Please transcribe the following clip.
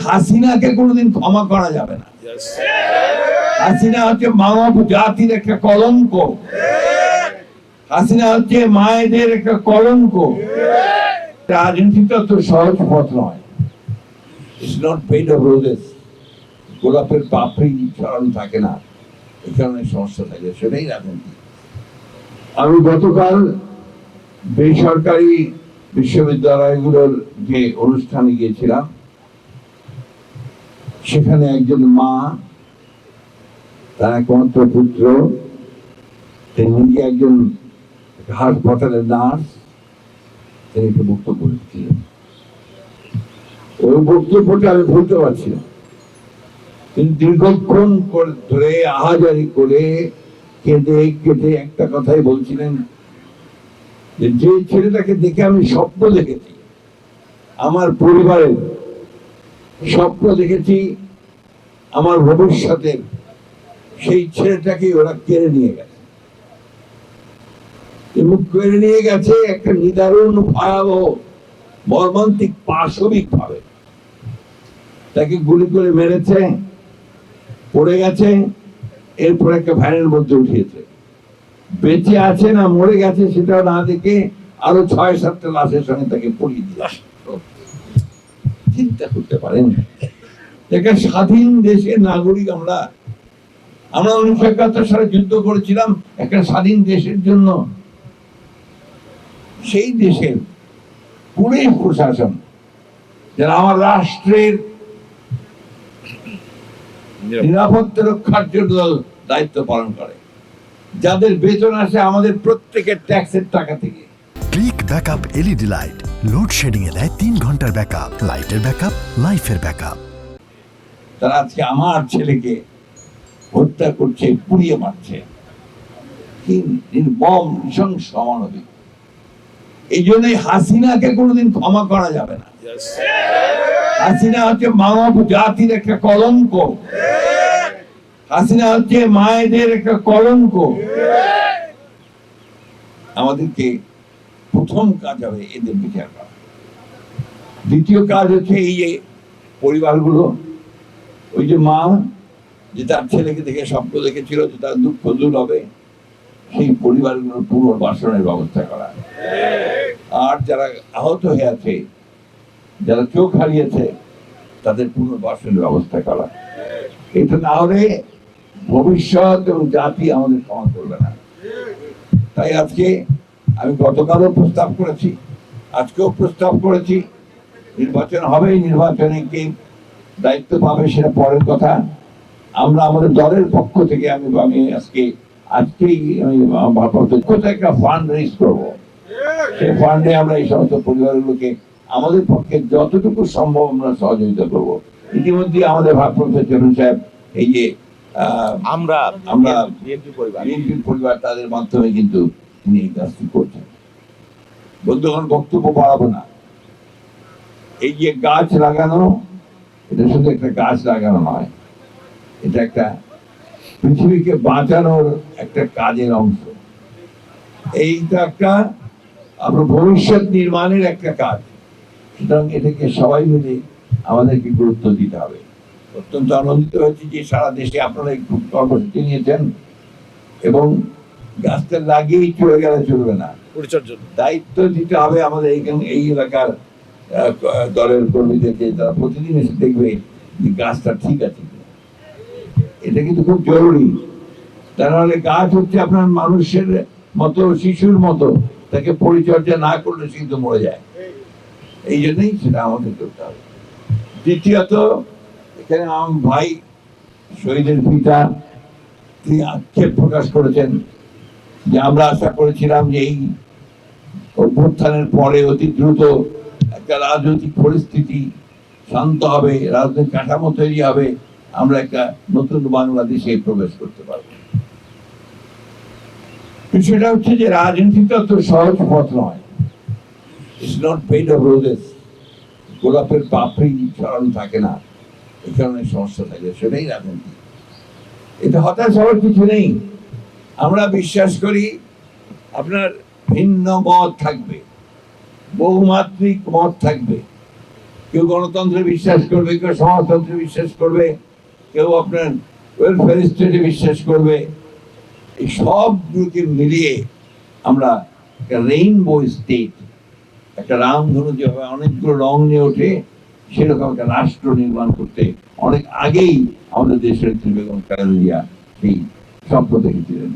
হাসিনাকে কোনোদিন ক্ষমা করা যাবে না। হাসিনা হচ্ছে মানব জাতির একটা কলঙ্ক, হাসিনা হচ্ছে মায়েদের একটা কলঙ্ক। রাজনীতিটা তো সহজ পথ নয়, it's not bed of roses. গোলাপের পাপড়ি ছড়ানো থাকে না, এখানে সমস্যা থাকে, সেটাই রাজনীতি। আমি গতকাল বেসরকারি বিশ্ববিদ্যালয়গুলোর যে অনুষ্ঠানে গিয়েছিলাম, সেখানে একজন মা, তার একমাত্র পুত্র, তিনি নিজে একজন হাসপাতালের নার্স, তিনি একটু বক্তব্য দিচ্ছিলেন। ওই বক্তব্যটা আমি ভুলতে পারছি না। তিনি দীর্ঘক্ষণ ধরে আহাজারি করে কেঁদে কেটে একটা কথাই বলছিলেন, যে ছেলেটাকে দেখে আমি স্বপ্ন দেখেছি, আমার পরিবারের স্বপ্ন দেখেছি, আমার ভবিষ্যতের, সেই ছেলেটাকে ওরা কেড়ে নিয়ে গেছে। এবং কেড়ে নিয়ে গেছে একটা নিদারুণ ভয়াবহ মর্মান্তিক পাশবিক ভাবে। তাকে গুলি করে মেরেছে, পড়ে গেছে, এরপর একটা ভ্যানের মধ্যে উঠিয়েছে। বেঁচে আছে না মরে গেছে সেটাও না দেখে আরো ৬-৭টা লাশের সঙ্গে তাকে পড়িয়ে দিয়েছে। চিন্তা করতে পারেন, একটা স্বাধীন দেশের নাগরিক আমরা 19৭১ সালে যুদ্ধ করেছিলাম একটা স্বাধীন দেশের জন্য। সেই দেশের পুলিশ প্রশাসন, যারা আমার রাষ্ট্রের নিরাপত্তা রক্ষার জন্য দায়িত্ব পালন করে, যাদের বেতন আসে আমাদের প্রত্যেকের ট্যাক্সের টাকা থেকে। Click backup LED light load shedding এ দেয় 3 ঘন্টার ব্যাকআপ, লাইটের ব্যাকআপ, লাইফের ব্যাকআপ। তারা আজকে আমার ছেলেকে হত্যা করছে, পুড়িয়ে মারছে, কি নির্মম নৃশংস অমানবিক। এই জন্যই হাসিনাকে কোনোদিন ক্ষমা করা যাবে না। হাসিনা হচ্ছে মানব জাতির একটা কলঙ্ক, হাসিনা হচ্ছে মায়েদের একটা কলঙ্ক। আমাদেরকে প্রথম কাজ হবে এদের বিচার করা। দ্বিতীয় কাজ হচ্ছে এই যে পরিবারগুলো, ওই যে মা যে তার ছেলেকে দেখে স্বপ্ন দেখেছিল যে তার দুঃখ দূর হবে, সেই পরিবারগুলোর পুনর্বাসনের ব্যবস্থা করা। আর যারা আহত হয়ে আছে, যারা চোখ হারিয়েছে, তাদের পুনর্বাসনের ব্যবস্থা করা। এটা না হলে ভবিষ্যৎ এবং জাতি আমাদের ক্ষমা করবে না। তাই আজকে আমি গতকালও প্রস্তাব করেছি, আজকেও প্রস্তাব করেছি, নির্বাচন হবে, নির্বাচনে কে দায়িত্ব পাবে সেটা পরের কথা। আমরা আমাদের দলের পক্ষ থেকে আমি আজকেই একটা ফান্ড রেজ করবো। সেই ফান্ডে আমরা এই সমস্ত পরিবারগুলোকে আমাদের পক্ষে যতটুকু সম্ভব আমরা সহযোগিতা করব। ইতিমধ্যে আমাদের ভারপ্রাপ্ত চেয়ারম্যান সাহেব এই যে আমরা বিএনপির পরিবার, তাদের মাধ্যমে কিন্তু তিনি এই কাজটি করছেন। বন্ধুগণ, বক্তব্য বাড়াবো না। এই যে গাছ লাগানো, এটা শুধু একটা গাছ লাগানো নয়, এটা একটা পৃথিবীকে বাঁচানোর একটা কাজের অংশ। এইটা একটা আপনার ভবিষ্যৎ নির্মাণের একটা কাজ। সুতরাং এটাকে সবাই মিলে আমাদেরকে গুরুত্ব দিতে হবে। অত্যন্ত আনন্দিত হয়েছি যে সারা দেশে আপনারা এই কর্মসূচি নিয়েছেন, এবং গাছটা লাগিয়েই চলে গেলে চলবে না, পরিচর্যার দায়িত্ব দিতে হবে আমাদের এই এলাকার দলের কর্মীদেরকে, তারা প্রতিদিন এসে দেখবে যে গাছটা ঠিক আছে। এটা কিন্তু খুব জরুরি। তা নাহলে গাছ হচ্ছে আপনার মানুষের মতো, শিশুর মতো, তাকে পরিচর্যা না করলে সে কিন্তু মরে যায়। এই জন্যই সেটা আমাদের করতে হবে। দ্বিতীয়ত, এখানে আমার ভাই শহীদের পিতা, তিনি আক্ষেপ প্রকাশ করেছেন যে আমরা আশা করেছিলাম যে এই অভ্যুত্থানের পরে অতি দ্রুত একটা রাজনৈতিক পরিস্থিতি শান্ত হবে, রাজনৈতিক কাঠামো তৈরি হবে, আমরা একটা নতুন বাংলাদেশে প্রবেশ করতে পারবো। বিষয়টা হচ্ছে যে রাজনীতিটা তো সহজ পথ নয়, it's not bed of roses. গোলাপের পাপড়ি ছড়ানো থাকে না, এখানে সমস্যা থাকে, সেটাই রাজনীতি। এটা হতাশ হওয়ার কিছু নেই। আমরা বিশ্বাস করি আপনার ভিন্ন মত থাকবে, বহুমাত্রিক মত থাকবে, কেউ গণতন্ত্রে বিশ্বাস করবে, কেউ সমাজতন্ত্রে বিশ্বাস করবে, কেউ আপনার ওয়েলফেয়ার স্টেটে বিশ্বাস করবে। এই সবগুলোকে মিলিয়ে আমরা একটা রেইনবো স্টেট, একটা রামধনু যেভাবে অনেকগুলো রং নিয়ে ওঠে, সেরকম একটা রাষ্ট্র নির্মাণ করতে অনেক আগেই আমাদের দেশের বেগম খালেদা জিয়া সেই স্বপ্ন দেখেছিলেন।